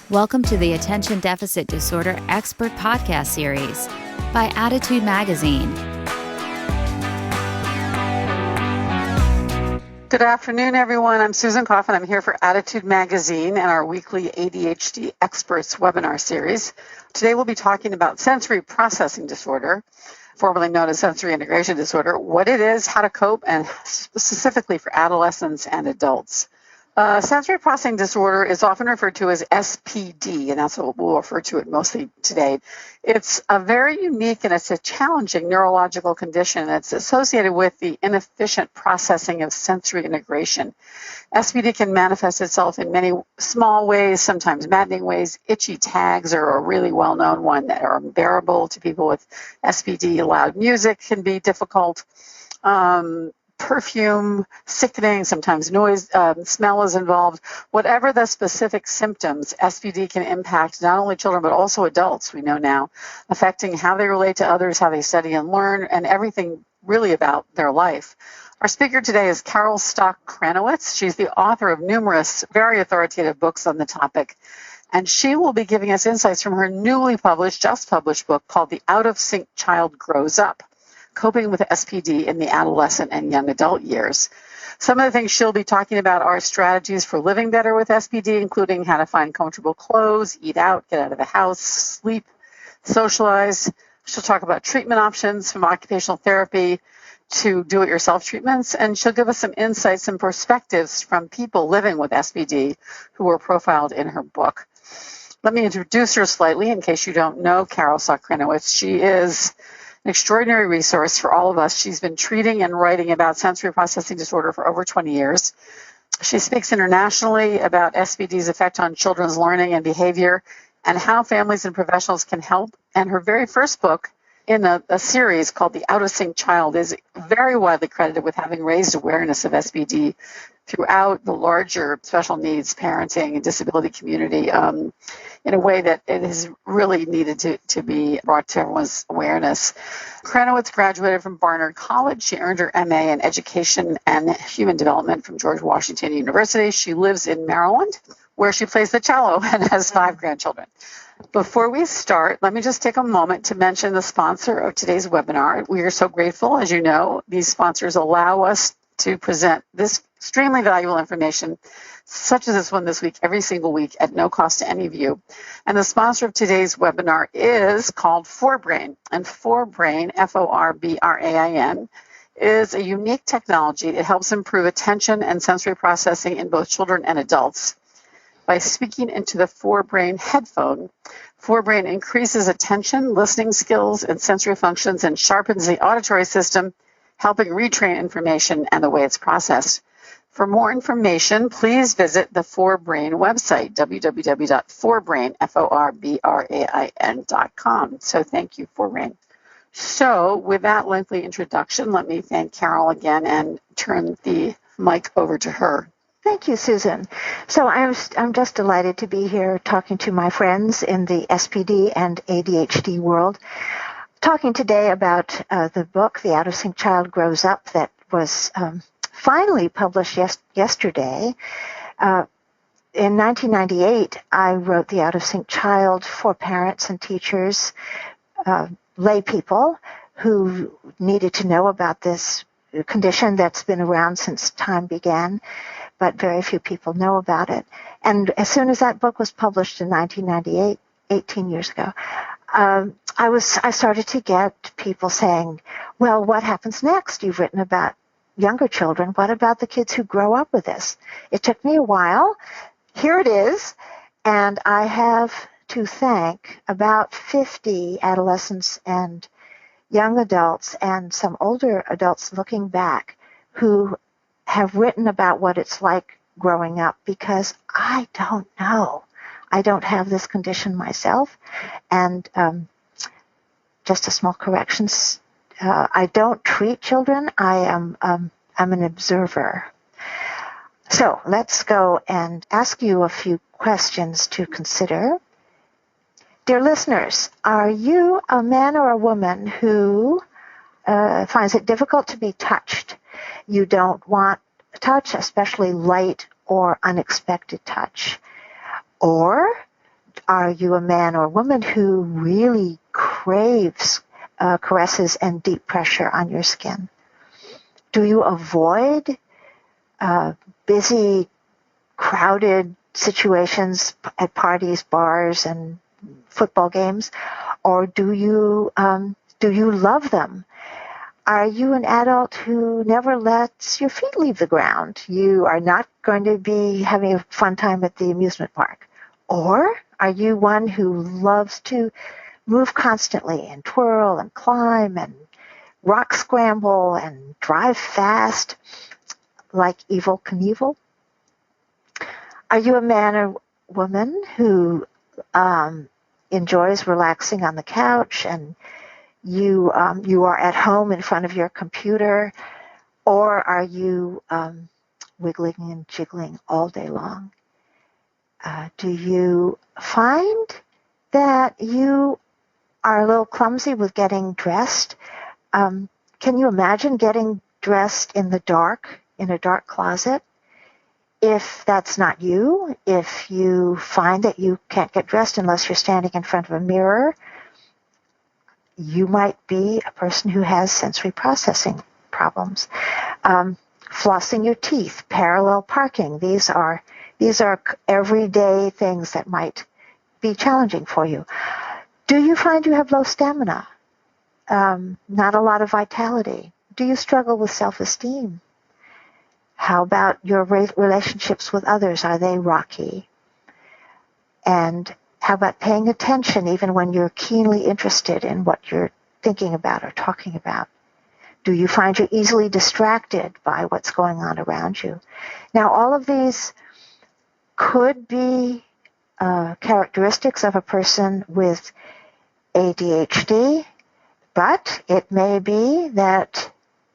Welcome to the Attention Deficit Disorder Expert Podcast Series by Attitude Magazine. Good afternoon, everyone. I'm Susan Coffin. I'm here for Attitude Magazine and our weekly ADHD Experts webinar series. Today we'll be talking about sensory processing disorder, formerly known as sensory integration disorder, what it is, how to cope, and specifically for adolescents and adults. Sensory processing disorder is often referred to as SPD, and that's what we'll refer to it mostly today. It's a very unique and it's a challenging neurological condition. It's associated with the inefficient processing of sensory integration. SPD can manifest itself in many small ways, sometimes maddening ways. Itchy tags are a really well-known one that are unbearable to people with SPD. Loud music can be difficult. Perfume, sickening, sometimes noise, smell is involved. Whatever the specific symptoms, SPD can impact not only children but also adults, we know now, affecting how they relate to others, how they study and learn, and everything really about their life. Our speaker today is Stock Kranowitz. She's the author of numerous very authoritative books on the topic, and she will be giving us insights from her just published book called The Out of Sync Child Grows Up: Coping with SPD in the Adolescent and Young Adult Years. Some of the things she'll be talking about are strategies for living better with SPD, including how to find comfortable clothes, eat out, get out of the house, sleep, socialize. She'll talk about treatment options from occupational therapy to do-it-yourself treatments, and she'll give us some insights and perspectives from people living with SPD who were profiled in her book. Let me introduce her slightly in case you don't know Stock Kranowitz. She is an extraordinary resource for all of us. She's been treating and writing about sensory processing disorder for over 20 years. She speaks internationally about SPD's effect on children's learning and behavior and how families and professionals can help. And her very first book in a series called The Out of Sync Child is very widely credited with having raised awareness of SPD throughout the larger special needs, parenting, and disability community in a way that it is really needed to be brought to everyone's awareness. Kranowitz graduated from Barnard College. She earned her MA in Education and Human Development from George Washington University. She lives in Maryland, where she plays the cello and has 5 grandchildren. Before we start, let me just take a moment to mention the sponsor of today's webinar. We are so grateful. As you know, these sponsors allow us to present this extremely valuable information, such as this one this week, every single week at no cost to any of you. And the sponsor of today's webinar is called Forebrain. And Forebrain, F-O-R-B-R-A-I-N, is a unique technology. It helps improve attention and sensory processing in both children and adults. By speaking into the Forebrain headphone, Forebrain increases attention, listening skills, and sensory functions and sharpens the auditory system, helping retrain information and the way it's processed. For more information, please visit the Forebrain website, www.forebrain.com. So thank you, Forebrain. So with that lengthy introduction, let me thank Carol again and turn the mic over to her. Thank you, Susan. So I'm just delighted to be here talking to my friends in the SPD and ADHD world, talking today about the book, The Out of Sync Child Grows Up, that was finally published yesterday. In 1998, I wrote The Out of Sync Child for parents and teachers, lay people who needed to know about this condition that's been around since time began, but very few people know about it. And as soon as that book was published in 1998, 18 years ago, I started to get people saying, well, what happens next? You've written about younger children. What about the kids who grow up with this? It took me a while. Here it is. And I have to thank about 50 adolescents and young adults and some older adults looking back who have written about what it's like growing up, because I don't know. I don't have this condition myself. And just a small correction, I don't treat children. I'm an observer. So let's go and ask you a few questions to consider. Dear listeners, are you a man or a woman who finds it difficult to be touched? You don't want touch, especially light or unexpected touch. Or Are you a man or woman who really craves caresses and deep pressure on your skin? Do you avoid busy, crowded situations at parties, bars, and football games, or do you love them? Are you an adult who never lets your feet leave the ground? You are not going to be having a fun time at the amusement park. Or are you one who loves to move constantly and twirl and climb and rock scramble and drive fast like Evel Knievel? Are you a man or woman who enjoys relaxing on the couch and you are at home in front of your computer, or are you wiggling and jiggling all day long? Do you find that you are a little clumsy with getting dressed? Can you imagine getting dressed in the dark, in a dark closet? If that's not you, if you find that you can't get dressed unless you're standing in front of a mirror, you might be a person who has sensory processing problems. Flossing your teeth, parallel parking, these are everyday things that might be challenging for you. Do you find you have low stamina? Not a lot of vitality? Do you struggle with self-esteem? How about your relationships with others? Are they rocky? And how about paying attention even when you're keenly interested in what you're thinking about or talking about? Do you find you're easily distracted by what's going on around you? Now, all of these could be characteristics of a person with ADHD, but it may be that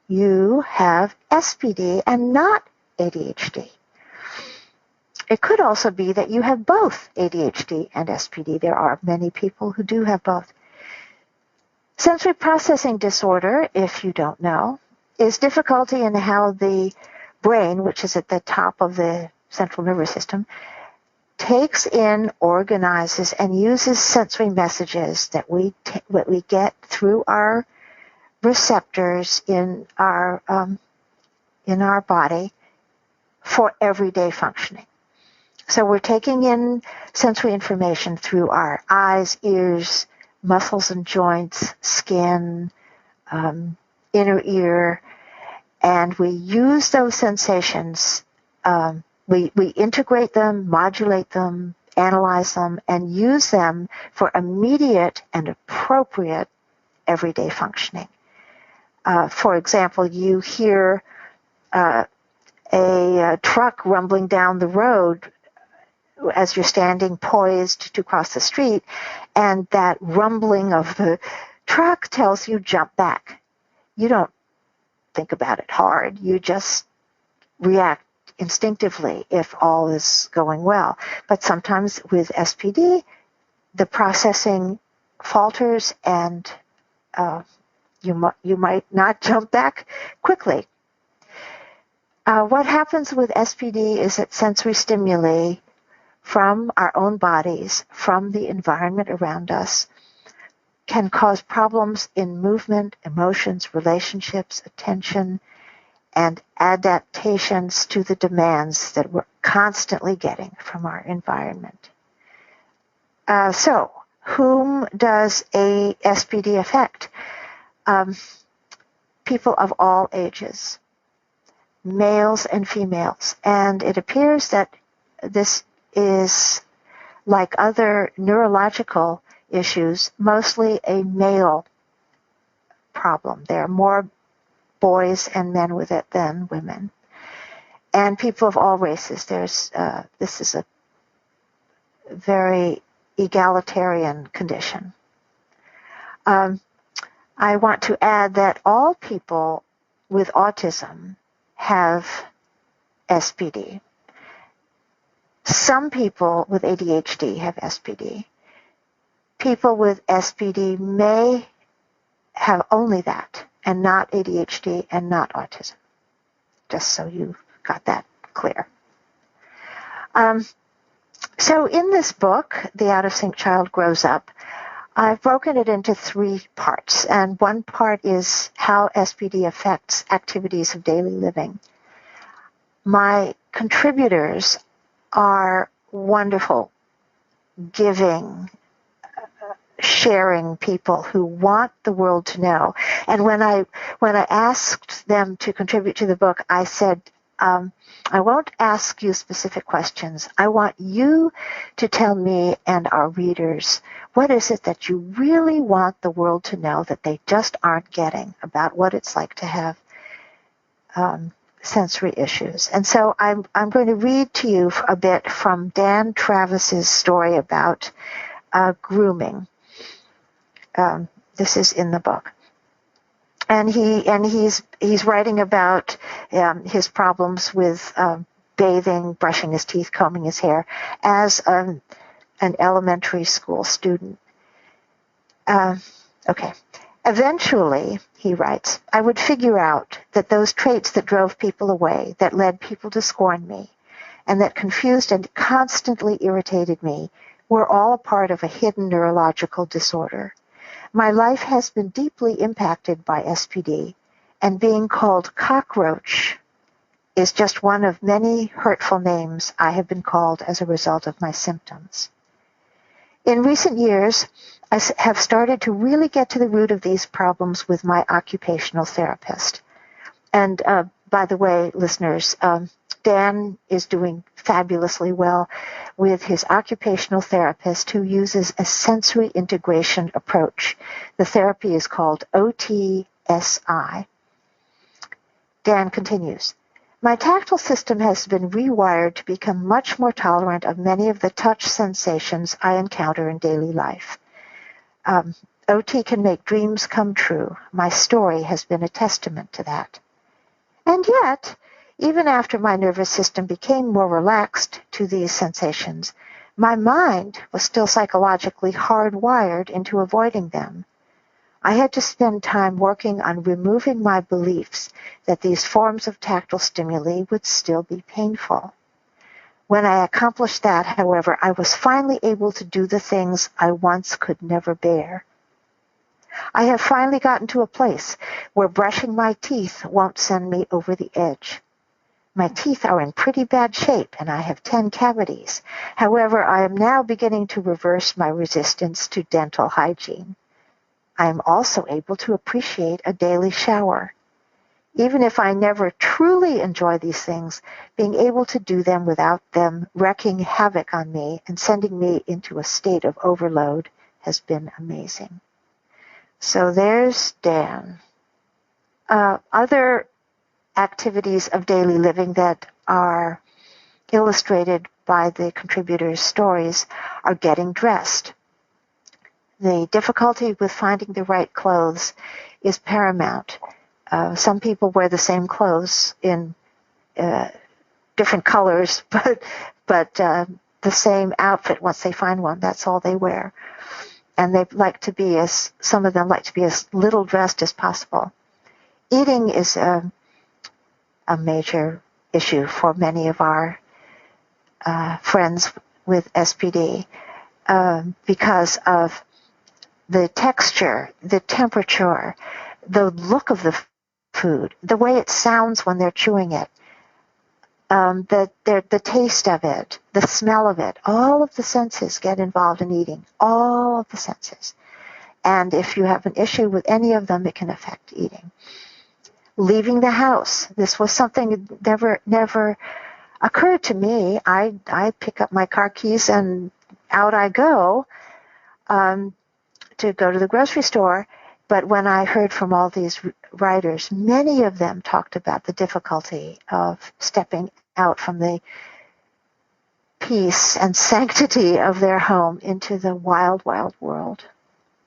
you have SPD and not ADHD. It could also be that you have both ADHD and SPD. There are many people who do have both. Sensory processing disorder, if you don't know, is difficulty in how the brain, which is at the top of the central nervous system, takes in, organizes, and uses sensory messages that we get through our receptors in our body for everyday functioning. So we're taking in sensory information through our eyes, ears, muscles and joints, skin, inner ear, and we use those sensations. We integrate them, modulate them, analyze them, and use them for immediate and appropriate everyday functioning. For example, you hear a truck rumbling down the road as you're standing poised to cross the street, and that rumbling of the truck tells you jump back. You don't think about it hard. You just react instinctively if all is going well. But sometimes with SPD, the processing falters and you might not jump back quickly. What happens with SPD is that sensory stimuli from our own bodies, from the environment around us, can cause problems in movement, emotions, relationships, attention, and adaptations to the demands that we're constantly getting from our environment. So, whom does a SPD affect? People of all ages, males and females. And it appears that this is, like other neurological issues, mostly a male problem. There are more boys and men with it than women. And people of all races. This is a very egalitarian condition. I want to add that all people with autism have SPD. Some people with ADHD have SPD. People with SPD may have only that and not ADHD and not autism. Just so you got that clear. So in this book, The Out of Sync Child Grows Up, I've broken it into 3 parts, and one part is how SPD affects activities of daily living. My contributors are wonderful, giving, sharing people who want the world to know. And when I asked them to contribute to the book, I said, I won't ask you specific questions. I want you to tell me and our readers, what is it that you really want the world to know that they just aren't getting about what it's like to have sensory issues. And so I'm going to read to you a bit from Dan Travis's story about grooming. This is in the book. And he's writing about his problems with bathing, brushing his teeth, combing his hair as an elementary school student. Okay. Eventually, he writes, I would figure out that those traits that drove people away, that led people to scorn me, and that confused and constantly irritated me, were all a part of a hidden neurological disorder. My life has been deeply impacted by SPD, and being called cockroach is just one of many hurtful names I have been called as a result of my symptoms. In recent years, I have started to really get to the root of these problems with my occupational therapist. And by the way, listeners, Dan is doing fabulously well with his occupational therapist who uses a sensory integration approach. The therapy is called OTSI. Dan continues, my tactile system has been rewired to become much more tolerant of many of the touch sensations I encounter in daily life. OT can make dreams come true. My story has been a testament to that. And yet, even after my nervous system became more relaxed to these sensations, my mind was still psychologically hardwired into avoiding them. I had to spend time working on removing my beliefs that these forms of tactile stimuli would still be painful. When I accomplished that, however, I was finally able to do the things I once could never bear. I have finally gotten to a place where brushing my teeth won't send me over the edge. My teeth are in pretty bad shape, and I have 10 cavities. However, I am now beginning to reverse my resistance to dental hygiene. I am also able to appreciate a daily shower. Even if I never truly enjoy these things, being able to do them without them wreaking havoc on me and sending me into a state of overload has been amazing. So there's Dan. Other activities of daily living that are illustrated by the contributors' stories are getting dressed. The difficulty with finding the right clothes is paramount. Some people wear the same clothes in different colors, but the same outfit once they find one. That's all they wear. And some of them like to be as little dressed as possible. Eating is a major issue for many of our friends with SPD because of the texture, the temperature, the look of the food, the way it sounds when they're chewing it, the taste of it, the smell of it. All of the senses get involved in eating, all of the senses. And if you have an issue with any of them, it can affect eating. Leaving the house. This was something that never occurred to me. I pick up my car keys and out I go to go to the grocery store. But when I heard from all these writers, many of them talked about the difficulty of stepping out from the peace and sanctity of their home into the wild, wild world.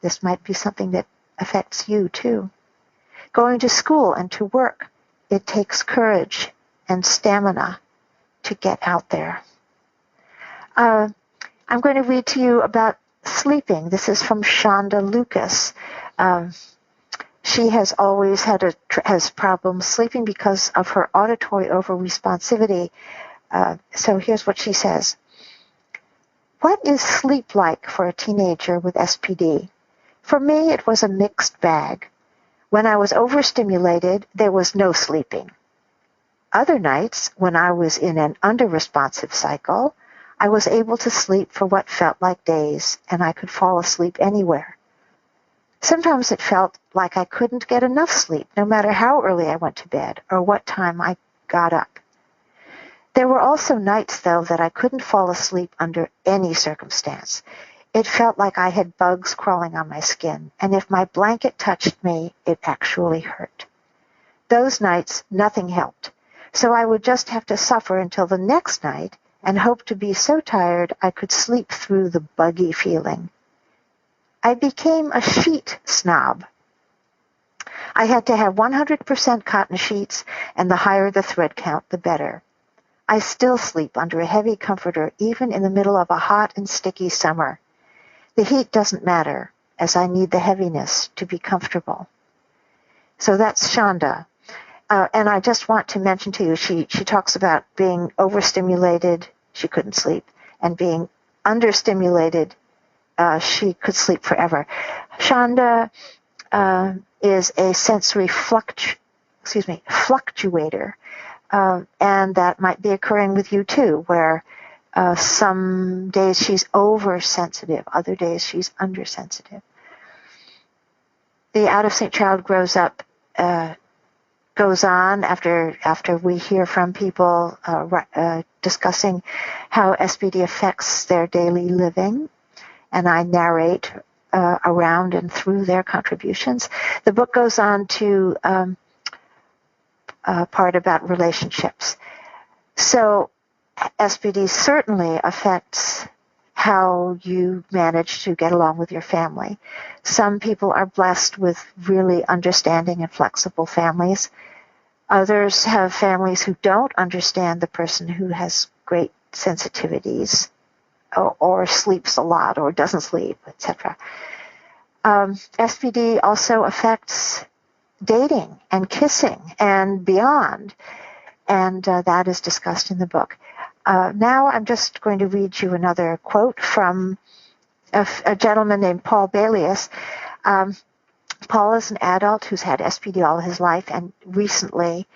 This might be something that affects you too. Going to school and to work, it takes courage and stamina to get out there. I'm going to read to you about sleeping. This is from Shonda Lucas. She has always has problems sleeping because of her auditory over-responsivity. So here's what she says. What is sleep like for a teenager with SPD? For me, it was a mixed bag. When I was overstimulated, there was no sleeping. Other nights, when I was in an under-responsive cycle, I was able to sleep for what felt like days, and I could fall asleep anywhere. Sometimes it felt like I couldn't get enough sleep, no matter how early I went to bed or what time I got up. There were also nights, though, that I couldn't fall asleep under any circumstance. It felt like I had bugs crawling on my skin, and if my blanket touched me, it actually hurt. Those nights, nothing helped, so I would just have to suffer until the next night and hope to be so tired I could sleep through the buggy feeling. I became a sheet snob. I had to have 100% cotton sheets, and the higher the thread count, the better. I still sleep under a heavy comforter even in the middle of a hot and sticky summer. The heat doesn't matter, as I need the heaviness to be comfortable. So that's Shonda. And I just want to mention to you, she talks about being overstimulated, she couldn't sleep, and being understimulated, she could sleep forever. Shonda is a sensory fluctuator, and that might be occurring with you too, where some days she's oversensitive, other days she's undersensitive. The out-of-sync child goes on after we hear from people discussing how SPD affects their daily living, and I narrate around and through their contributions. The book goes on to part about relationships. So SPD certainly affects how you manage to get along with your family. Some people are blessed with really understanding and flexible families. Others have families who don't understand the person who has great sensitivities or sleeps a lot or doesn't sleep, etc. SPD also affects dating and kissing and beyond, and that is discussed in the book. Now I'm just going to read you another quote from a gentleman named Paul Balius. Paul is an adult who's had SPD all his life and recently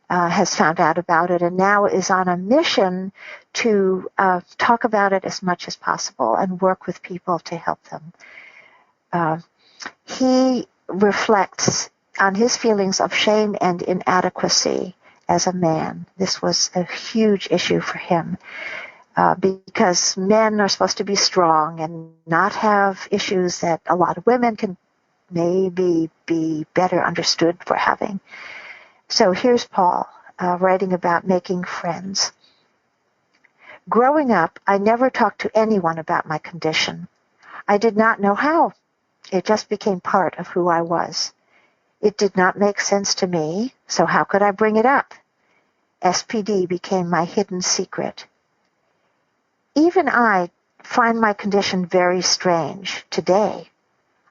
has found out about it and now is on a mission to talk about it as much as possible and work with people to help them. He reflects on his feelings of shame and inadequacy as a man. This was a huge issue for him because men are supposed to be strong and not have issues that a lot of women can maybe be better understood for having. So here's Paul writing about making friends. Growing up, I never talked to anyone about my condition. I did not know how. It just became part of who I was. It did not make sense to me, so how could I bring it up? SPD became my hidden secret. Even I find my condition very strange today.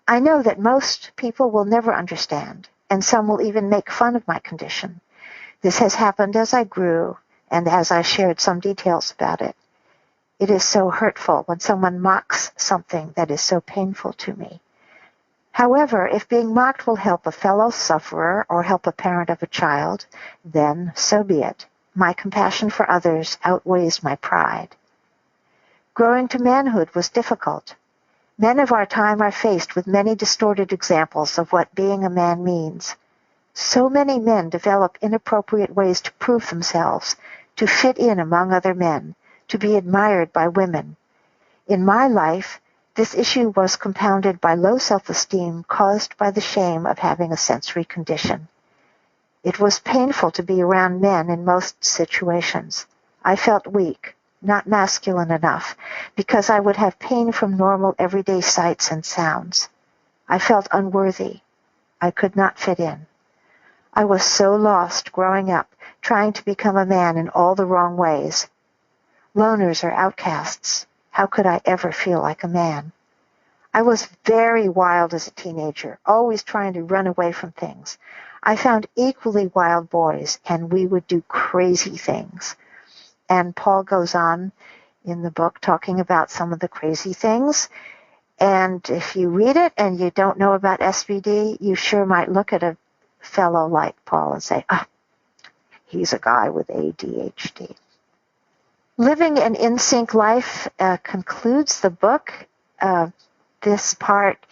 I know that most people will never understand, and some will even make fun of my condition. This has happened as I grew and as I shared some details about it. It is so hurtful when someone mocks something that is so painful to me. However, if being mocked will help a fellow sufferer or help a parent of a child, then so be it. My compassion for others outweighs my pride. Growing to manhood was difficult. Men of our time are faced with many distorted examples of what being a man means. So many men develop inappropriate ways to prove themselves, to fit in among other men, to be admired by women. In my life, this issue was compounded by low self-esteem caused by the shame of having a sensory condition. It was painful to be around men in most situations. I felt weak, not masculine enough, because I would have pain from normal everyday sights and sounds. I felt unworthy. I could not fit in. I was so lost growing up, trying to become a man in all the wrong ways. Loners are outcasts. How could I ever feel like a man? I was very wild as a teenager, always trying to run away from things. I found equally wild boys, and we would do crazy things. And Paul goes on in the book talking about some of the crazy things. And if you read it and you don't know about SPD, you sure might look at a fellow like Paul and say, he's a guy with ADHD. Living an in-sync life concludes the book. This part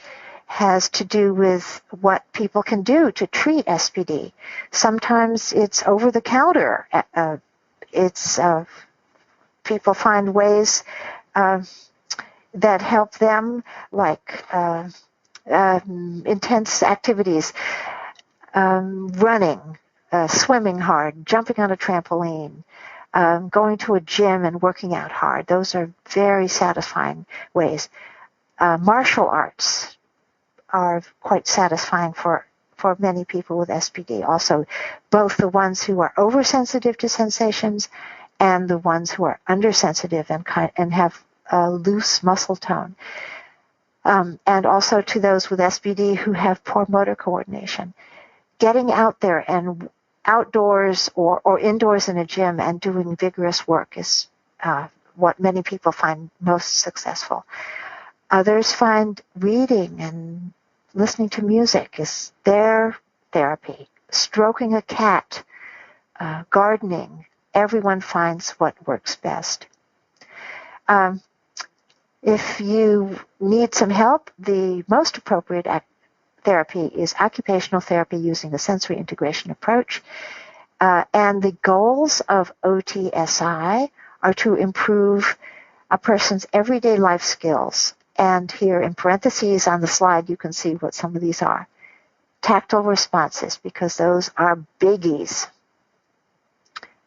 has to do with what people can do to treat SPD. Sometimes it's over the counter. People find ways that help them, like intense activities, running, swimming hard, jumping on a trampoline, going to a gym and working out hard. Those are very satisfying ways. Martial arts are quite satisfying for many people with SPD. Also, both the ones who are oversensitive to sensations and the ones who are undersensitive and have a loose muscle tone. And also to those with SPD who have poor motor coordination. Getting out there and outdoors or indoors in a gym and doing vigorous work is what many people find most successful. Others find reading and listening to music is their therapy. Stroking a cat, gardening, everyone finds what works best. If you need some help, the most appropriate therapy is occupational therapy using a sensory integration approach. And the goals of OTSI are to improve a person's everyday life skills. And here in parentheses on the slide, you can see what some of these are. Tactile responses, because those are biggies.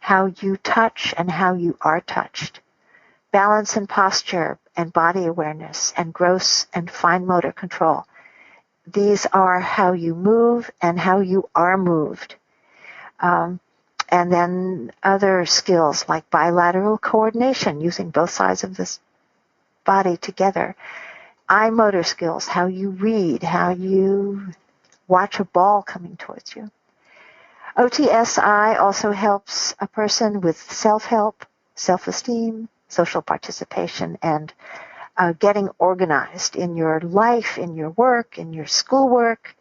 How you touch and how you are touched. Balance and posture and body awareness and gross and fine motor control. These are how you move and how you are moved. And then other skills like bilateral coordination, using both sides of this body together. Eye motor skills, how you read, how you watch a ball coming towards you. OTSI also helps a person with self-help, self-esteem, social participation, and getting organized in your life, in your work, in your schoolwork.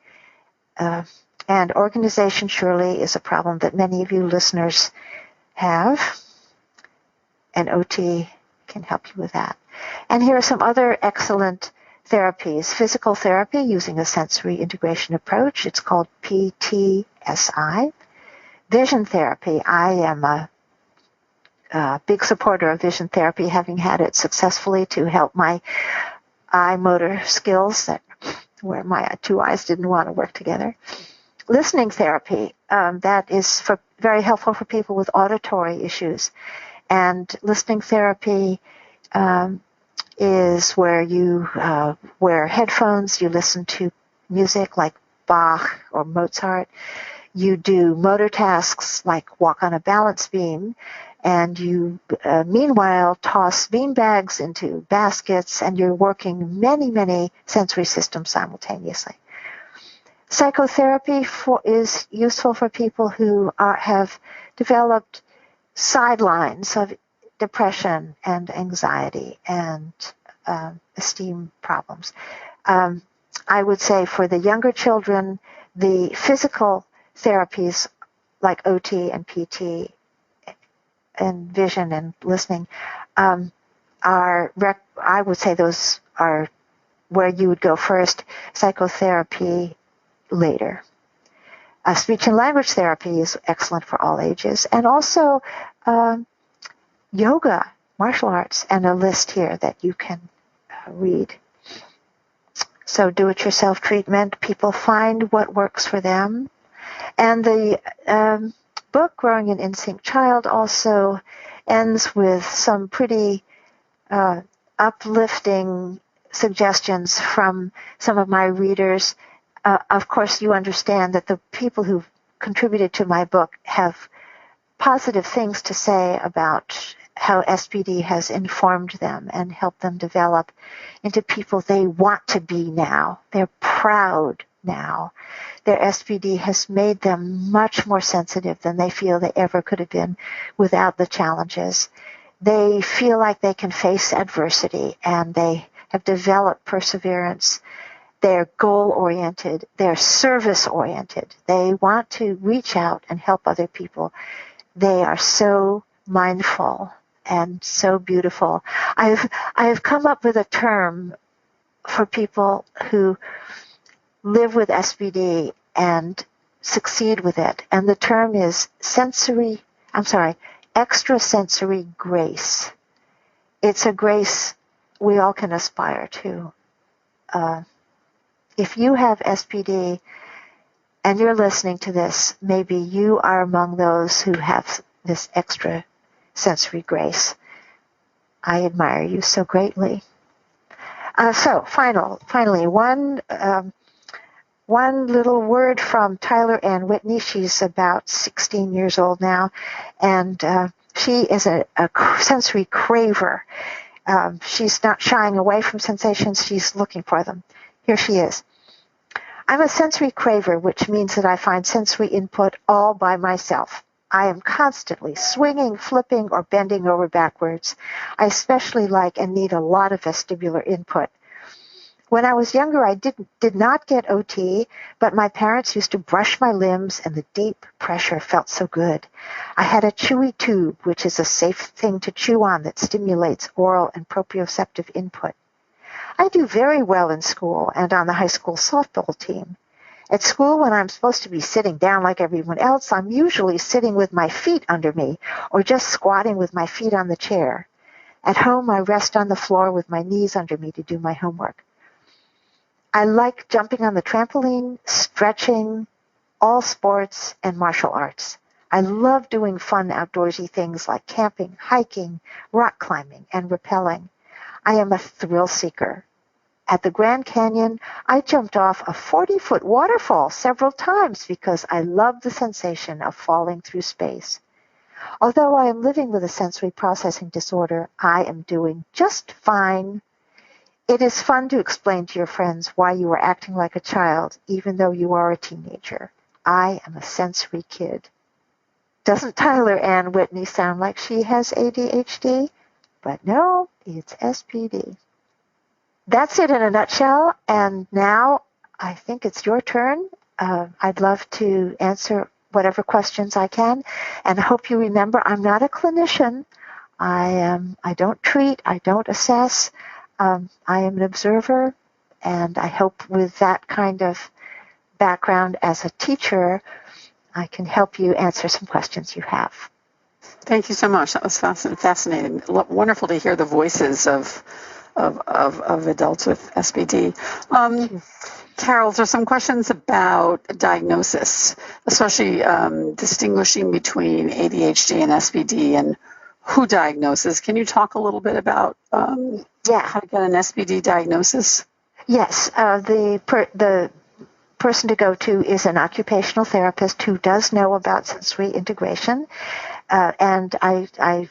And organization surely is a problem that many of you listeners have, and OT can help you with that. And here are some other excellent therapies. Physical therapy using a sensory integration approach. It's called PTSI. Vision therapy. I am a big supporter of vision therapy, having had it successfully to help my eye motor skills where my two eyes didn't want to work together. Listening therapy, that is very helpful for people with auditory issues. And listening therapy is where you wear headphones, you listen to music like Bach or Mozart, you do motor tasks like walk on a balance beam, and you meanwhile toss bean bags into baskets, and you're working many, many sensory systems simultaneously. Psychotherapy is useful for people who have developed sidelines of depression and anxiety and esteem problems. I would say for the younger children, the physical therapies like OT and PT and vision and listening I would say those are where you would go first, psychotherapy later. Speech and language therapy is excellent for all ages, and also yoga, martial arts, and a list here that you can read. So do-it-yourself treatment, people find what works for them. And the book, Growing an In-Sync Child, also ends with some pretty uplifting suggestions from some of my readers. Of course, you understand that the people who contributed to my book have positive things to say about how SPD has informed them and helped them develop into people they want to be now. They're proud now. Their SPD has made them much more sensitive than they feel they ever could have been without the challenges. They feel like they can face adversity, and they have developed perseverance. They're goal-oriented. They're service-oriented. They want to reach out and help other people. They are so mindful and so beautiful. I've come up with a term for people who live with SPD and succeed with it, and the term is extrasensory grace. It's a grace we all can aspire to. If you have SPD and you're listening to this, maybe you are among those who have this extra sensory grace. I admire you so greatly. So finally, one little word from Tyler Ann Whitney. She's about 16 years old now, and she is a sensory craver. She's not shying away from sensations. She's looking for them. Here she is. I'm a sensory craver, which means that I find sensory input all by myself. I am constantly swinging, flipping, or bending over backwards. I especially like and need a lot of vestibular input. When I was younger, I did not get OT, but my parents used to brush my limbs, and the deep pressure felt so good. I had a chewy tube, which is a safe thing to chew on that stimulates oral and proprioceptive input. I do very well in school and on the high school softball team. At school, when I'm supposed to be sitting down like everyone else, I'm usually sitting with my feet under me or just squatting with my feet on the chair. At home, I rest on the floor with my knees under me to do my homework. I like jumping on the trampoline, stretching, all sports, and martial arts. I love doing fun outdoorsy things like camping, hiking, rock climbing, and rappelling. I am a thrill seeker. At the Grand Canyon, I jumped off a 40-foot waterfall several times because I love the sensation of falling through space. Although I am living with a sensory processing disorder, I am doing just fine. It is fun to explain to your friends why you are acting like a child, even though you are a teenager. I am a sensory kid. Doesn't Tyler Ann Whitney sound like she has ADHD? But no, it's SPD. That's it in a nutshell, and now I think it's your turn. I'd love to answer whatever questions I can, and I hope you remember I'm not a clinician. I don't treat, I don't assess. I am an observer, and I hope with that kind of background as a teacher, I can help you answer some questions you have. Thank you so much. That was fascinating. Wonderful to hear the voices of adults with SPD. Carol, there's some questions about diagnosis, especially distinguishing between ADHD and SPD and who diagnoses. Can you talk a little bit about how to get an SPD diagnosis? Yes. The person to go to is an occupational therapist who does know about sensory integration. And I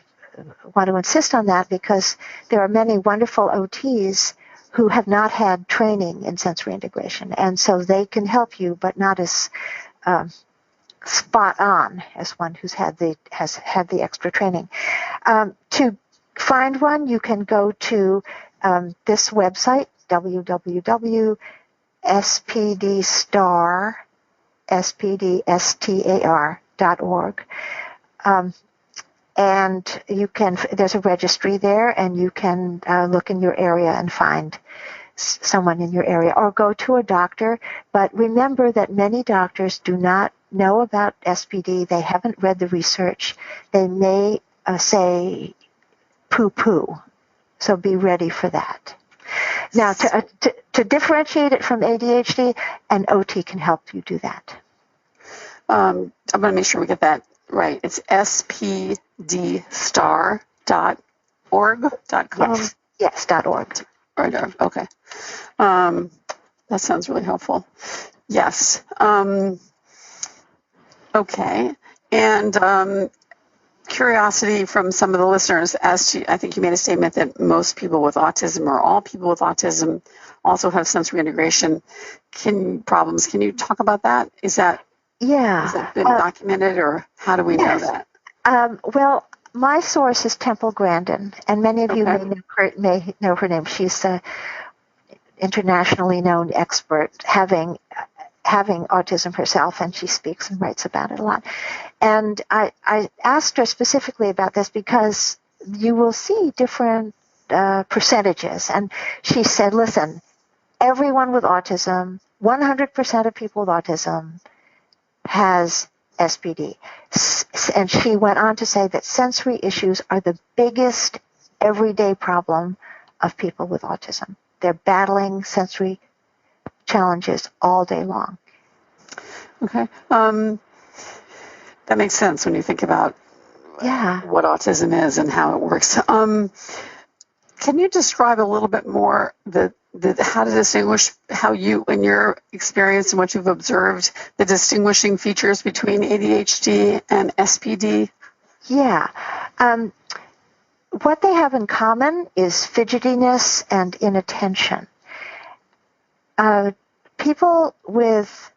want to insist on that because there are many wonderful OTs who have not had training in sensory integration, and so they can help you, but not as spot on as one has had the extra training. To find one, you can go to this website, www.spdstar.org. And you can, there's a registry there, and you can look in your area and find someone in your area, or go to a doctor. But remember that many doctors do not know about SPD. They haven't read the research. They may say poo-poo. So be ready for that. Now, to differentiate it from ADHD, an OT can help you do that. I'm going to make sure we get that right. It's spdstar.org.com? Yes, .org. Right, okay. That sounds really helpful. Yes. Okay. And curiosity from some of the listeners as to, I think you made a statement that most people with autism or all people with autism also have sensory integration problems. Can you talk about that? Has that been documented, or how do we know that? Well, my source is Temple Grandin, and many of you may know her name. She's a internationally known expert, having autism herself, and she speaks and writes about it a lot. And I asked her specifically about this because you will see different percentages. And she said, listen, everyone with autism, 100% of people with autism has SPD. And she went on to say that sensory issues are the biggest everyday problem of people with autism. They're battling sensory challenges all day long. Okay. That makes sense when you think about what autism is and how it works. Can you describe a little bit more how to distinguish, how you, in your experience and what you've observed, the distinguishing features between ADHD and SPD? Yeah. What they have in common is fidgetiness and inattention. People with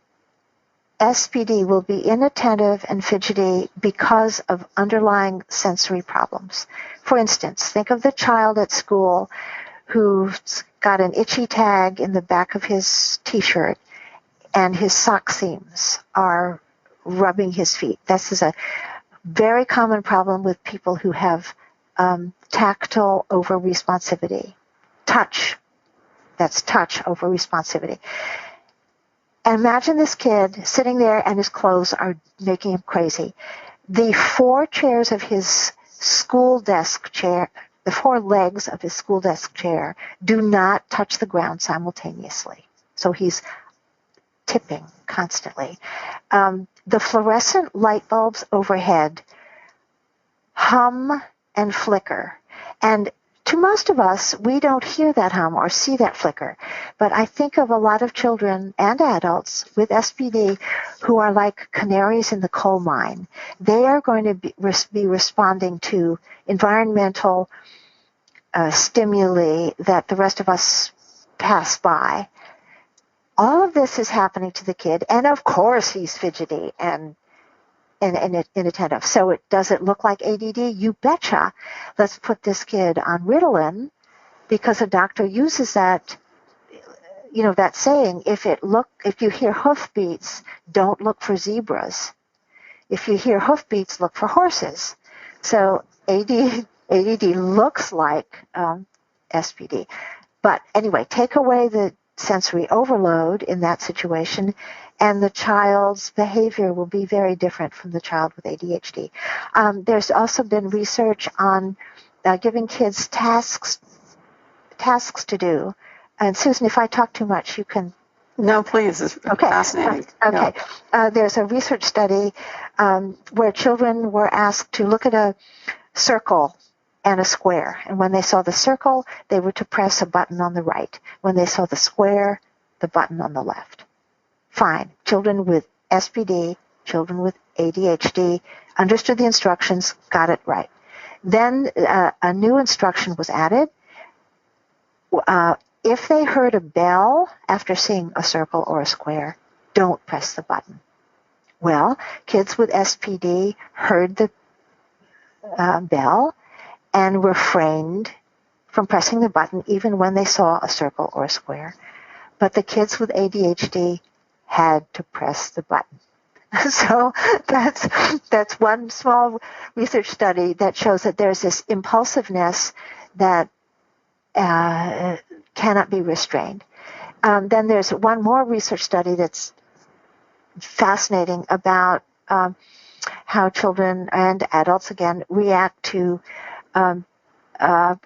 SPD will be inattentive and fidgety because of underlying sensory problems. For instance, think of the child at school who's got an itchy tag in the back of his T-shirt and his sock seams are rubbing his feet. This is a very common problem with people who have tactile over-responsivity. Touch. That's touch over-responsivity. Imagine this kid sitting there and his clothes are making him crazy. The four chairs of his school desk chair, the four legs of his school desk chair do not touch the ground simultaneously. So he's tipping constantly. The fluorescent light bulbs overhead hum and flicker. And to most of us, we don't hear that hum or see that flicker. But I think of a lot of children and adults with SPD who are like canaries in the coal mine. They are going to be responding to environmental stimuli that the rest of us pass by. All of this is happening to the kid, and of course he's fidgety and inattentive. So does it look like ADD? You betcha. Let's put this kid on Ritalin because a doctor uses that, that saying, if you hear hoofbeats, don't look for zebras. If you hear hoofbeats, look for horses. So ADD looks like SPD. But anyway, take away the sensory overload in that situation, and the child's behavior will be very different from the child with ADHD. There's also been research on giving kids tasks to do. And Susan, if I talk too much, you can... No, please. It's fascinating. Okay. Yeah. There's a research study where children were asked to look at a circle and a square. And when they saw the circle, they were to press a button on the right. When they saw the square, the button on the left. Fine. Children with SPD, children with ADHD understood the instructions, got it right. Then a new instruction was added. If they heard a bell after seeing a circle or a square, don't press the button. Well, kids with SPD heard the bell and refrained from pressing the button even when they saw a circle or a square. But the kids with ADHD had to press the button. So that's one small research study that shows that there's this impulsiveness that cannot be restrained. Then there's one more research study that's fascinating about how children and adults, again, react to a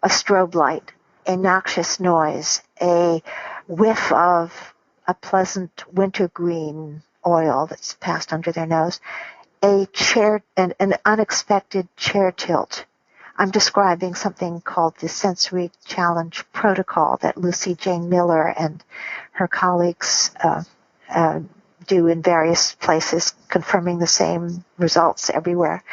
strobe light, a noxious noise, a whiff of a pleasant wintergreen oil that's passed under their nose, an unexpected chair tilt. I'm describing something called the Sensory Challenge Protocol that Lucy Jane Miller and her colleagues do in various places, confirming the same results everywhere.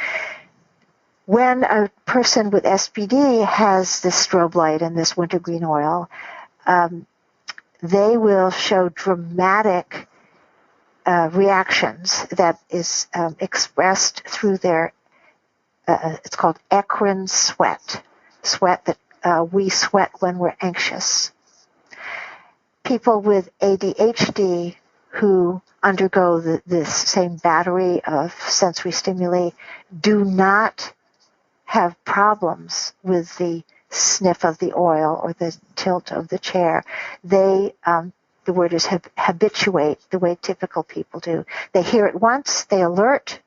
When a person with SPD has this strobe light and this wintergreen oil, they will show dramatic reactions that is expressed through their it's called eccrine sweat that we sweat when we're anxious. People with ADHD who undergo this same battery of sensory stimuli do not have problems with the sniff of the oil or the tilt of the chair. They, the word is habituate the way typical people do. They hear it once, they alert,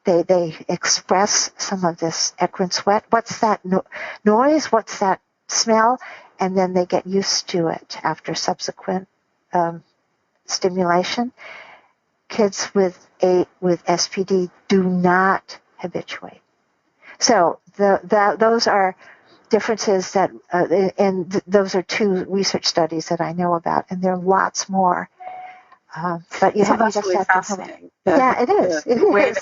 they express some of this eccrine sweat. What's that noise? What's that smell? And then they get used to it after subsequent stimulation. Kids with SPD do not habituate. So those are differences that, and those are two research studies that I know about, and there are lots more. But you that's just really have fascinating. Yeah, it is. The way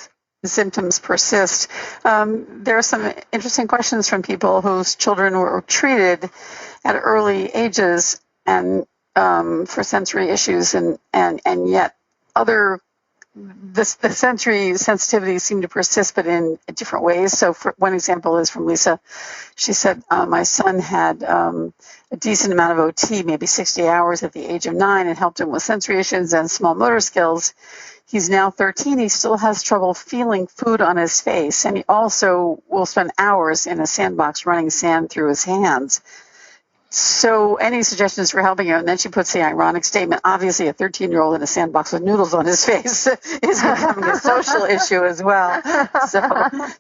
the symptoms persist. There are some interesting questions from people whose children were treated at early ages and for sensory issues, and yet the sensory sensitivities seem to persist, but in different ways. So one example is from Lisa. She said, my son had a decent amount of OT, maybe 60 hours at the age of 9, and helped him with sensory issues and small motor skills. He's now 13. He still has trouble feeling food on his face, and he also will spend hours in a sandbox running sand through his hands. So any suggestions for helping him? And then she puts the ironic statement, obviously a 13-year-old in a sandbox with noodles on his face is becoming a social issue as well. So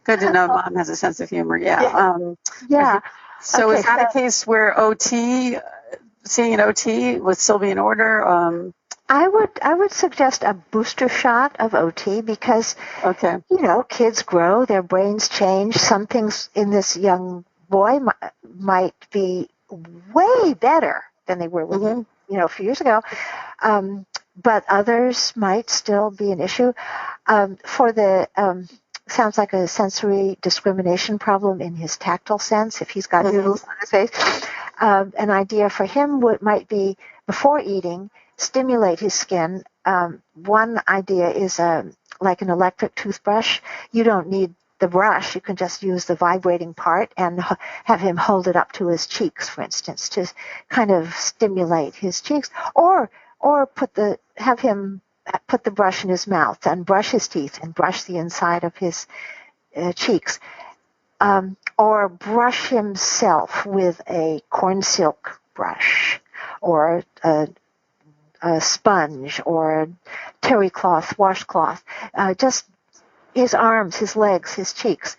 good to know Mom has a sense of humor. Yeah. So okay, is that a case where seeing an OT would still be in order? I would suggest a booster shot of OT because, kids grow, their brains change. Some things in this young boy might be way better than they were a few years ago, but others might still be an issue. For the sounds like a sensory discrimination problem in his tactile sense. If he's got noodles on his face, an idea for him might be before eating, stimulate his skin. One idea is like an electric toothbrush. You don't need the brush, you can just use the vibrating part and have him hold it up to his cheeks, for instance, to kind of stimulate his cheeks, or have him put the brush in his mouth and brush his teeth and brush the inside of his cheeks, or brush himself with a corn silk brush or a sponge or terry cloth, washcloth, just his arms, his legs, his cheeks.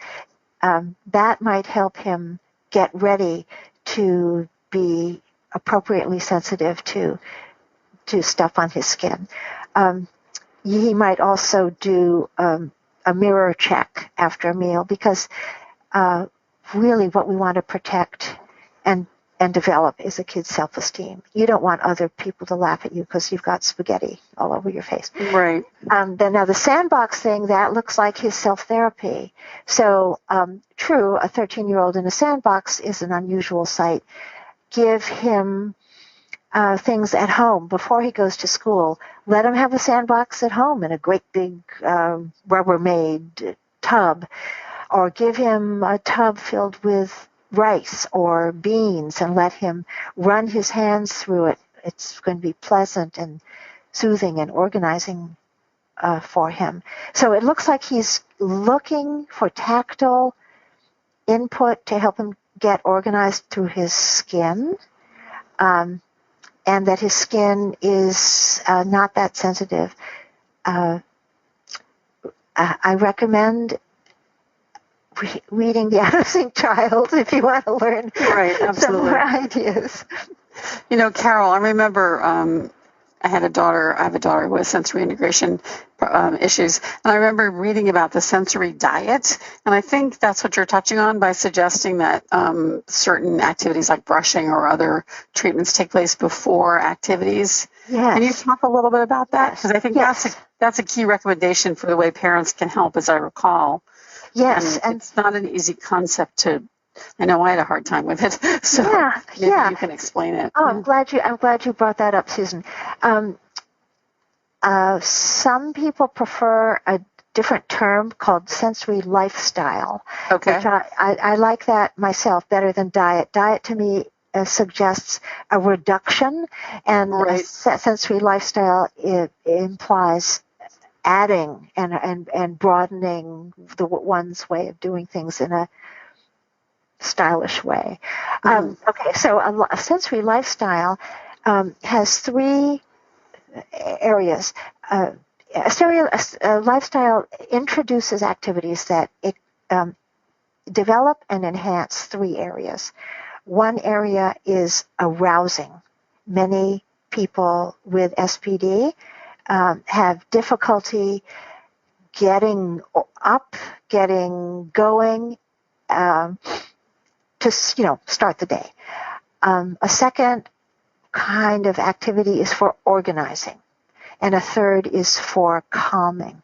That might help him get ready to be appropriately sensitive to stuff on his skin. He might also do a mirror check after a meal because really what we want to protect and develop is a kid's self-esteem. You don't want other people to laugh at you because you've got spaghetti all over your face. Right. Then now the sandbox thing, that looks like his self-therapy. So true, a 13-year-old in a sandbox is an unusual sight. Give him things at home before he goes to school. Let him have a sandbox at home in a great big Rubbermaid tub, or give him a tub filled with rice or beans and let him run his hands through it. It's going to be pleasant and soothing and organizing for him. So it looks like he's looking for tactile input to help him get organized through his skin, and that his skin is not that sensitive. I recommend reading The Adolescent Child if you want to learn some more ideas. Carol, I remember I have a daughter with sensory integration issues, and I remember reading about the sensory diet, and I think that's what you're touching on by suggesting that certain activities like brushing or other treatments take place before activities. Yes. Can you talk a little bit about that? Because I think that's a key recommendation for the way parents can help, as I recall. Yes, and it's not an easy concept to. I know I had a hard time with it, so maybe you can explain it. Oh, I'm glad you brought that up, Susan. Some people prefer a different term called sensory lifestyle, Okay. which I like that myself better than diet. Diet to me suggests a reduction, and Right. a sensory lifestyle it implies adding and broadening one's way of doing things in a stylish way. Okay, so a sensory lifestyle has three areas. A lifestyle introduces activities that develop and enhance three areas. One area is arousing. Many people with SPD have difficulty getting up, getting going to start the day. A second kind of activity is for organizing, and a third is for calming.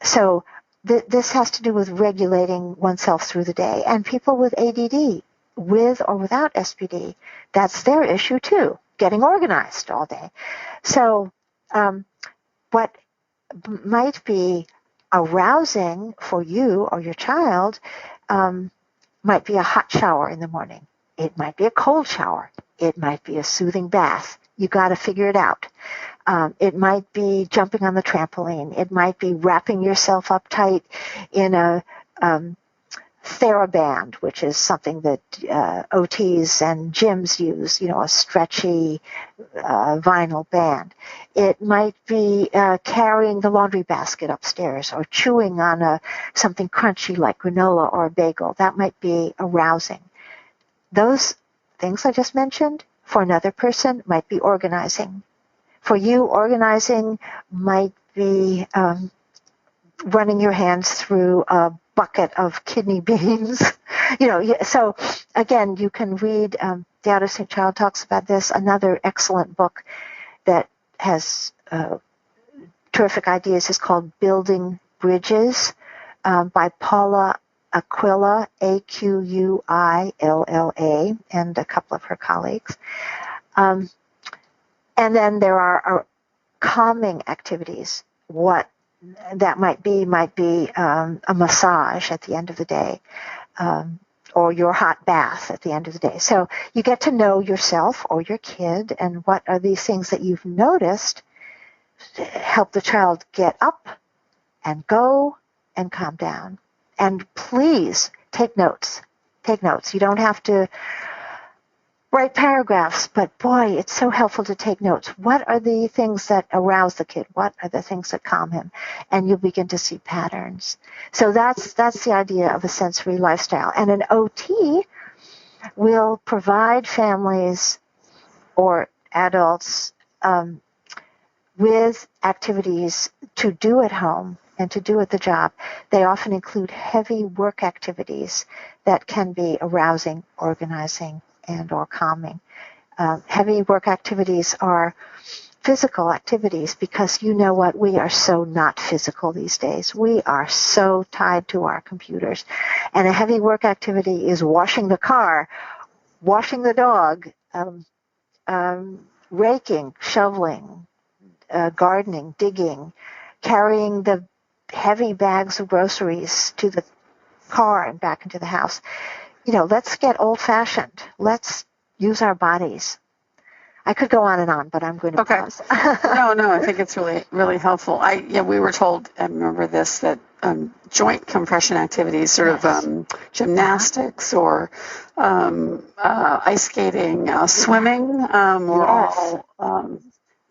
So this has to do with regulating oneself through the day. And people with ADD, with or without SPD, that's their issue too, getting organized all day. So what might be arousing for you or your child might be a hot shower in the morning. It might be a cold shower. It might be a soothing bath. You got to figure it out. It might be jumping on the trampoline. It might be wrapping yourself up tight in a TheraBand, which is something that OTs and gyms use, a stretchy vinyl band. It might be carrying the laundry basket upstairs or chewing on something crunchy like granola or a bagel. That might be arousing. Those things I just mentioned, for another person, might be organizing. For you, organizing might be running your hands through a bucket of kidney beans. So again, you can read, the Adolescent Child talks about this, another excellent book that has terrific ideas is called Building Bridges by Paula Aquila, Aquilla, and a couple of her colleagues. And then there are calming activities. What that might be a massage at the end of the day, or your hot bath at the end of the day. So you get to know yourself or your kid, and what are these things that you've noticed to help the child get up and go and calm down. And please take notes. Take notes. You don't have to write paragraphs, but boy, it's so helpful to take notes. What are the things that arouse the kid? What are the things that calm him? And you'll begin to see patterns. So that's the idea of a sensory lifestyle. And an OT will provide families or adults with activities to do at home and to do at the job. They often include heavy work activities that can be arousing, organizing, and or calming. Heavy work activities are physical activities because you know what? We are so not physical these days. We are so tied to our computers. And a heavy work activity is washing the car, washing the dog, raking, shoveling, gardening, digging, carrying the heavy bags of groceries to the car and back into the house. Let's get old-fashioned. Let's use our bodies. I could go on and on, but I'm going to pause. No, I think it's really, really helpful. We were told, I remember this, that joint compression activities, sort of gymnastics or ice skating, swimming, were all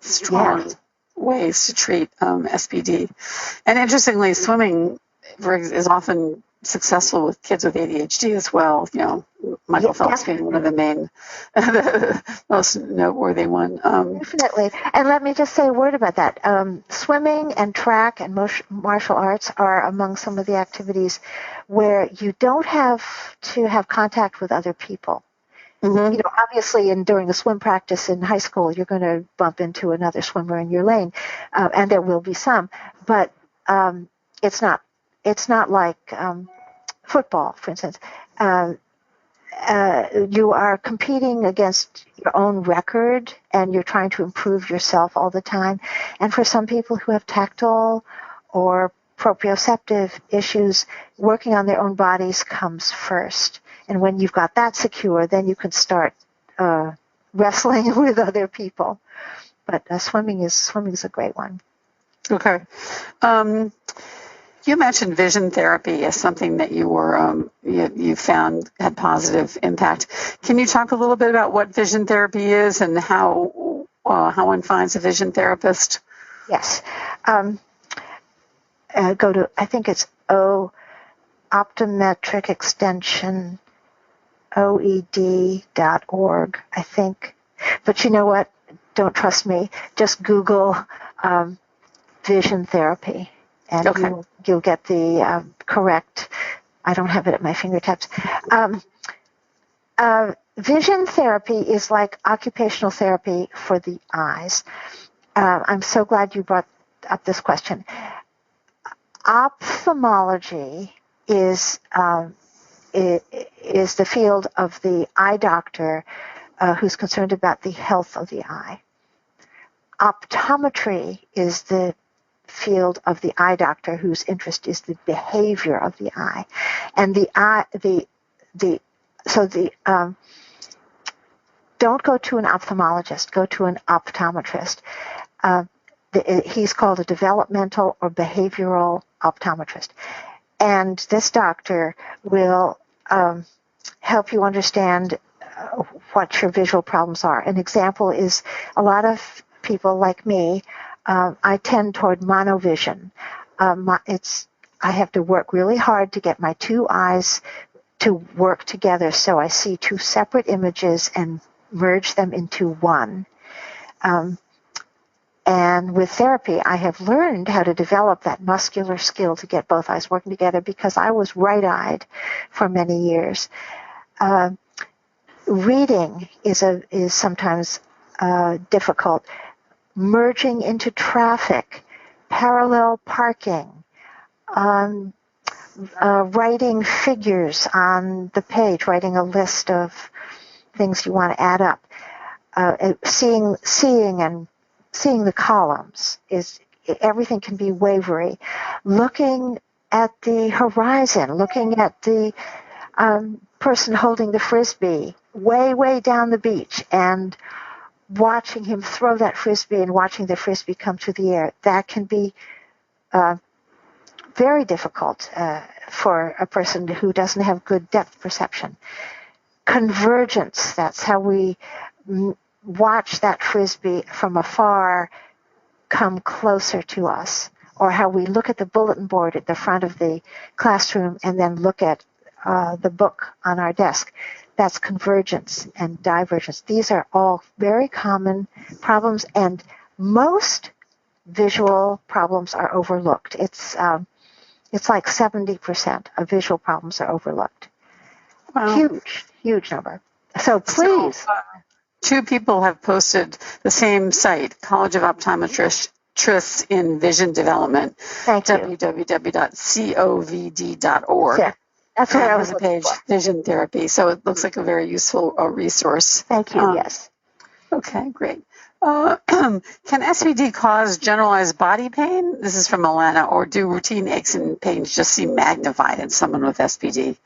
strong ways to treat SPD. And interestingly, swimming is often successful with kids with ADHD as well. Michael Phelps being one of the main, the most noteworthy one. Definitely. And let me just say a word about that. Swimming and track and martial arts are among some of the activities where you don't have to have contact with other people. Mm-hmm. Obviously, during a swim practice in high school, you're going to bump into another swimmer in your lane, and there will be some. But it's not like football, for instance. You are competing against your own record, and you're trying to improve yourself all the time. And for some people who have tactile or proprioceptive issues, working on their own bodies comes first. And when you've got that secure, then you can start wrestling with other people. But swimming is a great one. Okay. You mentioned vision therapy as something that you found had positive impact. Can you talk a little bit about what vision therapy is and how one finds a vision therapist? Yes. Go to, I think it's optometric extension, OED.org, I think. But you know what? Don't trust me. Just Google vision therapy, and okay. you'll get the correct. I don't have it at my fingertips. Vision therapy is like occupational therapy for the eyes. I'm so glad you brought up this question. Ophthalmology is the field of the eye doctor who's concerned about the health of the eye. Optometry is the field of the eye doctor whose interest is the behavior of the eye, and don't go to an ophthalmologist. Go to an optometrist. He's called a developmental or behavioral optometrist, and this doctor will help you understand what your visual problems are. An example is a lot of people like me. I tend toward monovision. I have to work really hard to get my two eyes to work together so I see two separate images and merge them into one. And with therapy, I have learned how to develop that muscular skill to get both eyes working together because I was right-eyed for many years. Reading is sometimes difficult. Merging into traffic, parallel parking, writing figures on the page, writing a list of things you want to add up, seeing the columns everything can be wavery. Looking at the horizon, looking at the person holding the frisbee way down the beach and watching him throw that frisbee and watching the frisbee come through the air, that can be very difficult for a person who doesn't have good depth perception. Convergence, that's how we watch that frisbee from afar come closer to us, or how we look at the bulletin board at the front of the classroom and then look at the book on our desk. That's convergence and divergence. These are all very common problems, and most visual problems are overlooked. It's like 70% of visual problems are overlooked. Wow. Huge number. So please. Two people have posted the same site, College of Optometrists in Vision Development, www.covd.org. Yeah. That's where I was the page, Vision Therapy. So it looks like a very useful resource. Thank you, yes. Okay, great. Can SPD cause generalized body pain? This is from Alana. Or do routine aches and pains just seem magnified in someone with SPD?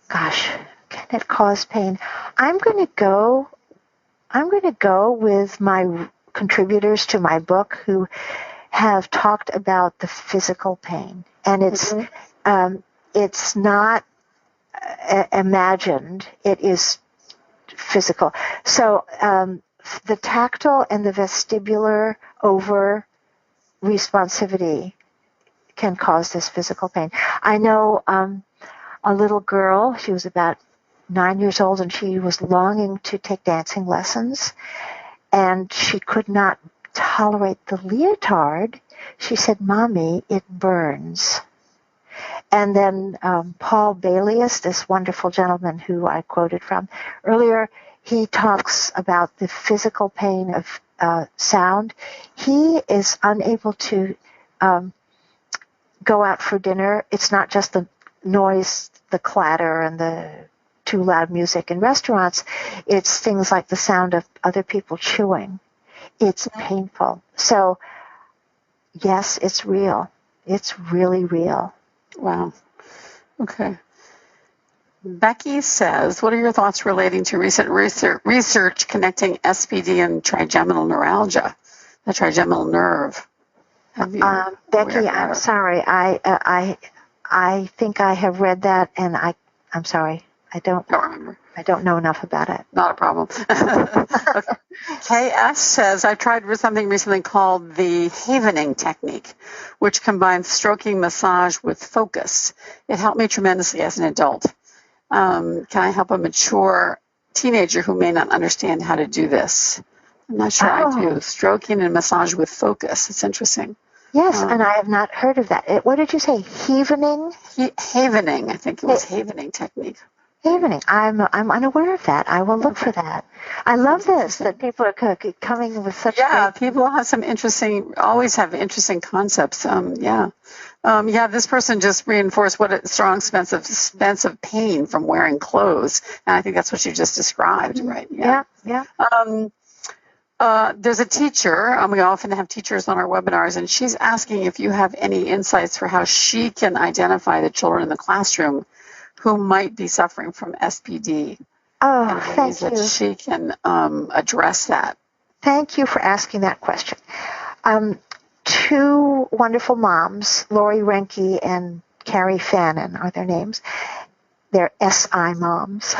Gosh, can it cause pain? I'm going to go with my contributors to my book who have talked about the physical pain. And it's not imagined, it is physical. So the tactile and the vestibular over responsivity can cause this physical pain. I know a little girl, she was about 9 years old, and she was longing to take dancing lessons, and she could not tolerate the leotard. She said, "Mommy, it burns." And then Paul Balius, this wonderful gentleman who I quoted from earlier, he talks about the physical pain of sound. He is unable to go out for dinner. It's not just the noise, the clatter, and the too loud music in restaurants. It's things like the sound of other people chewing. It's painful. So, yes, it's real. It's really real. Wow. Okay. Becky says, what are your thoughts relating to recent research connecting SPD and trigeminal neuralgia, the trigeminal nerve? Have you Becky, I'm sorry. I think I have read that, and I'm sorry. I don't remember. I don't know enough about it. Not a problem. Okay. KS says, I tried something recently called the havening technique, which combines stroking massage with focus. It helped me tremendously as an adult. Can I help a mature teenager who may not understand how to do this? I'm not sure I do. Stroking and massage with focus. It's interesting. Yes, and I have not heard of that. What did you say? Havening? Havening. I think it was havening technique. Havening. I'm unaware of that. I will look for that. I love this, that people are coming with such people have some always have interesting concepts. This person just reinforced what a strong sense of pain from wearing clothes, and I think that's what you just described, right? Yeah. There's a teacher, we often have teachers on our webinars, and she's asking if you have any insights for how she can identify the children in the classroom who might be suffering from SPD. Oh, thank you. That she can address that. Thank you for asking that question. Two wonderful moms, Lori Renke and Carrie Fannin are their names. They're SI moms.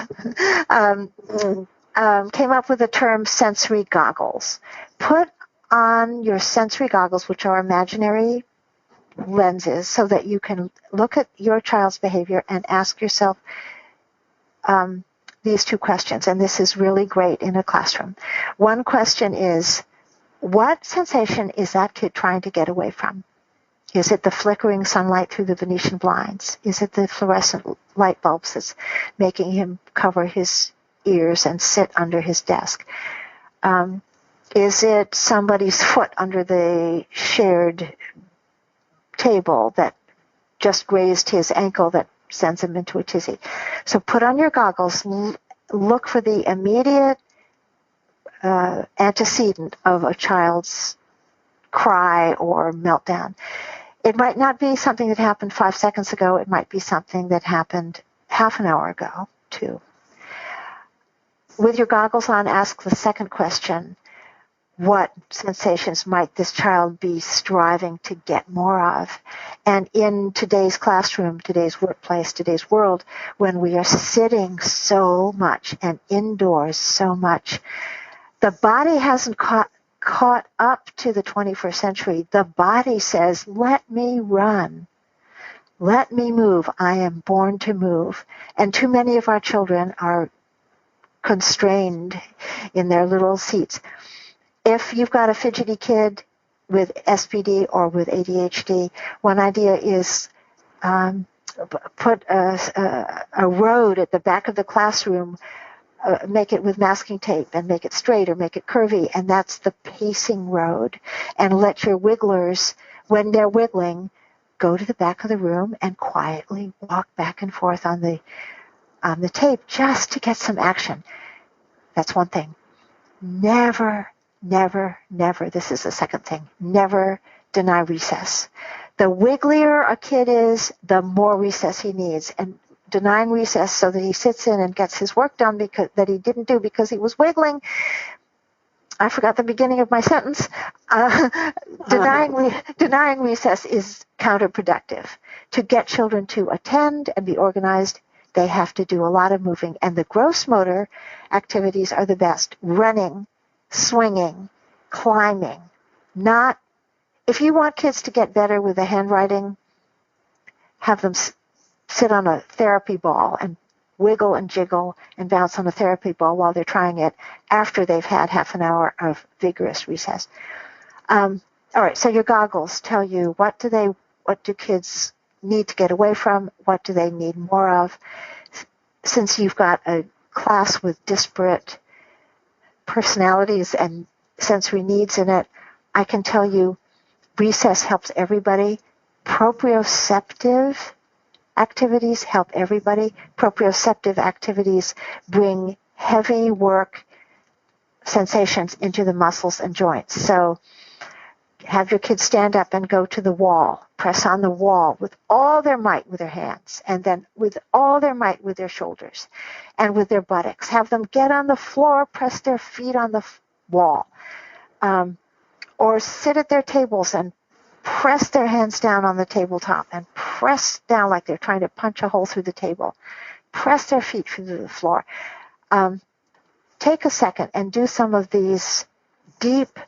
Came up with the term sensory goggles. Put on your sensory goggles, which are imaginary lenses, so that you can look at your child's behavior and ask yourself these two questions. And this is really great in a classroom. One question is, what sensation is that kid trying to get away from? Is it the flickering sunlight through the Venetian blinds? Is it the fluorescent light bulbs that's making him cover his ears and sit under his desk? Is it somebody's foot under the shared table that just grazed his ankle that sends him into a tizzy? So put on your goggles, look for the immediate antecedent of a child's cry or meltdown. It might not be something that happened 5 seconds ago. It might be something that happened half an hour ago, too. With your goggles on, ask the second question. What sensations might this child be striving to get more of? And in today's classroom, today's workplace, today's world, when we are sitting so much and indoors so much, the body hasn't caught up to the 21st century. The body says, let me run. Let me move. I am born to move. And too many of our children are constrained in their little seats. If you've got a fidgety kid with SPD or with ADHD, one idea is put a road at the back of the classroom, make it with masking tape and make it straight or make it curvy, and that's the pacing road. And let your wigglers, when they're wiggling, go to the back of the room and quietly walk back and forth on the tape just to get some action. That's one thing. Never, this is the second thing, never deny recess. The wigglier a kid is, the more recess he needs. And denying recess so that he sits in and gets his work done that he didn't do because he was wiggling. I forgot the beginning of my sentence. Denying recess is counterproductive. To get children to attend and be organized, they have to do a lot of moving. And the gross motor activities are the best. Running, swinging, climbing. If you want kids to get better with the handwriting, have them sit on a therapy ball and wiggle and jiggle and bounce on a therapy ball while they're trying it after they've had half an hour of vigorous recess. All right, so your goggles tell you what do kids need to get away from, what do they need more of. Since you've got a class with disparate personalities and sensory needs in it, I can tell you recess helps everybody. Proprioceptive activities help everybody. Proprioceptive activities bring heavy work sensations into the muscles and joints. So have your kids stand up and go to the wall, press on the wall with all their might with their hands, and then with all their might with their shoulders and with their buttocks. Have them get on the floor, press their feet on the wall, or sit at their tables and press their hands down on the tabletop and press down like they're trying to punch a hole through the table. Press their feet through the floor. Take a second and do some of these deep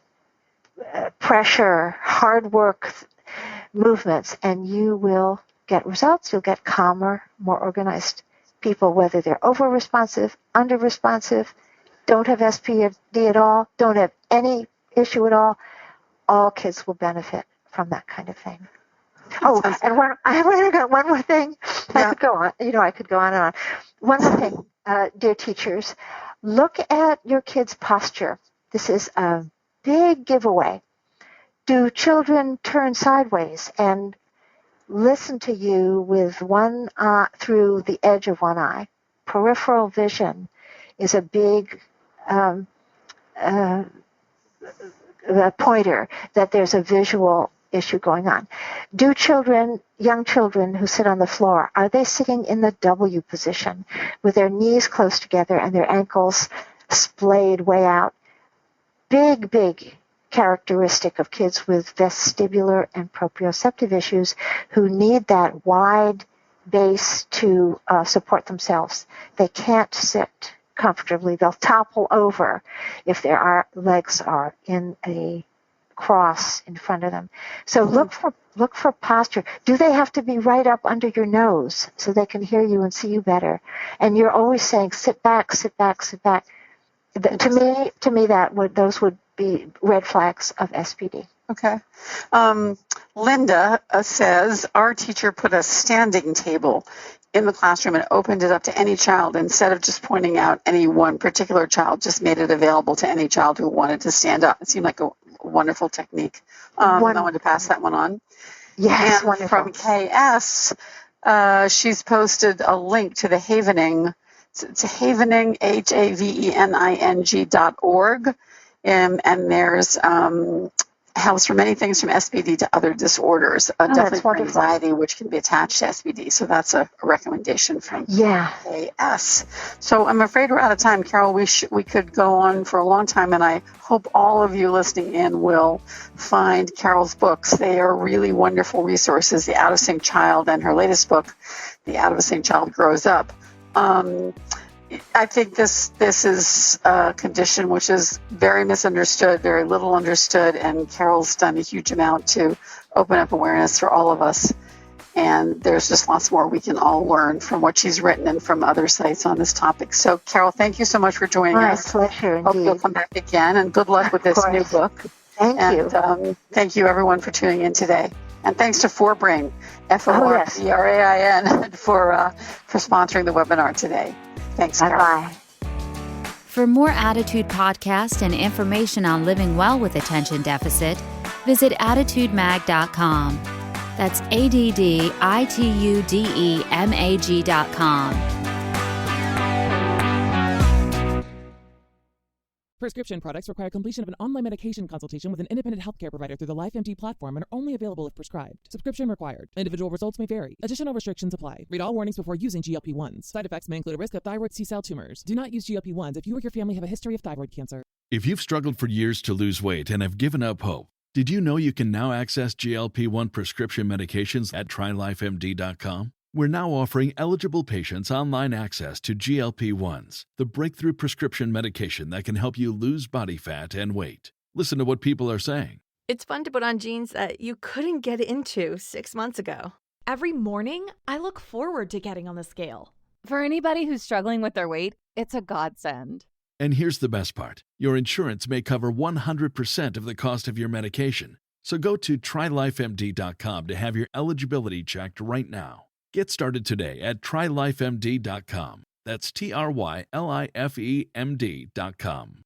pressure, hard work movements, and you will get results. You'll get calmer, more organized people, whether they're over-responsive, under-responsive, don't have SPD at all, don't have any issue at all. All kids will benefit from that kind of thing. Oh, and I got one more thing. Yeah. I could go on. I could go on and on. One more thing, dear teachers, look at your kids' posture. This is a big giveaway. Do children turn sideways and listen to you with one eye through the edge of one eye? Peripheral vision is a big pointer that there's a visual issue going on. Do young children who sit on the floor, are they sitting in the W position with their knees close together and their ankles splayed way out? Big characteristic of kids with vestibular and proprioceptive issues who need that wide base to support themselves. They can't sit comfortably. They'll topple over if their legs are in a cross in front of them. So look for posture. Do they have to be right up under your nose so they can hear you and see you better? And you're always saying, sit back, sit back, sit back. To me, those would be red flags of SPD. Okay. Linda says, our teacher put a standing table in the classroom and opened it up to any child instead of just pointing out any one particular child, just made it available to any child who wanted to stand up. It seemed like a wonderful technique. I wanted to pass that one on. Yes, and wonderful. From KS, she's posted a link to the Havening. It's Havening, HAVENING.org. And there's helps for many things from SPD to other disorders, definitely for anxiety, which can be attached to SPD. So that's a recommendation from KS. So I'm afraid we're out of time. Carol, we could go on for a long time, and I hope all of you listening in will find Carol's books. They are really wonderful resources, The Out of Sync Child and her latest book, The Out of Sync Child Grows Up. I think this is a condition which is very misunderstood, very little understood, and Carol's done a huge amount to open up awareness for all of us. And there's just lots more we can all learn from what she's written and from other sites on this topic. So, Carol, thank you so much for joining us. My pleasure, indeed. Hope you'll come back again, and good luck with this new book. Thank you. Thank you, everyone, for tuning in today. And thanks to Forbrain, FORBRAIN, for sponsoring the webinar today. Thanks, Carol. Bye-bye. For more Attitude Podcast and information on living well with attention deficit, visit attitudemag.com. That's ADDITUDEMAG.com. Prescription products require completion of an online medication consultation with an independent healthcare provider through the LifeMD platform and are only available if prescribed. Subscription required. Individual results may vary. Additional restrictions apply. Read all warnings before using GLP-1s. Side effects may include a risk of thyroid C-cell tumors. Do not use GLP-1s if you or your family have a history of thyroid cancer. If you've struggled for years to lose weight and have given up hope, did you know you can now access GLP-1 prescription medications at trylifemd.com? We're now offering eligible patients online access to GLP-1s, the breakthrough prescription medication that can help you lose body fat and weight. Listen to what people are saying. It's fun to put on jeans that you couldn't get into 6 months ago. Every morning, I look forward to getting on the scale. For anybody who's struggling with their weight, it's a godsend. And here's the best part. Your insurance may cover 100% of the cost of your medication. So go to trylifemd.com to have your eligibility checked right now. Get started today at trylifemd.com. That's TRYLIFEMD.com.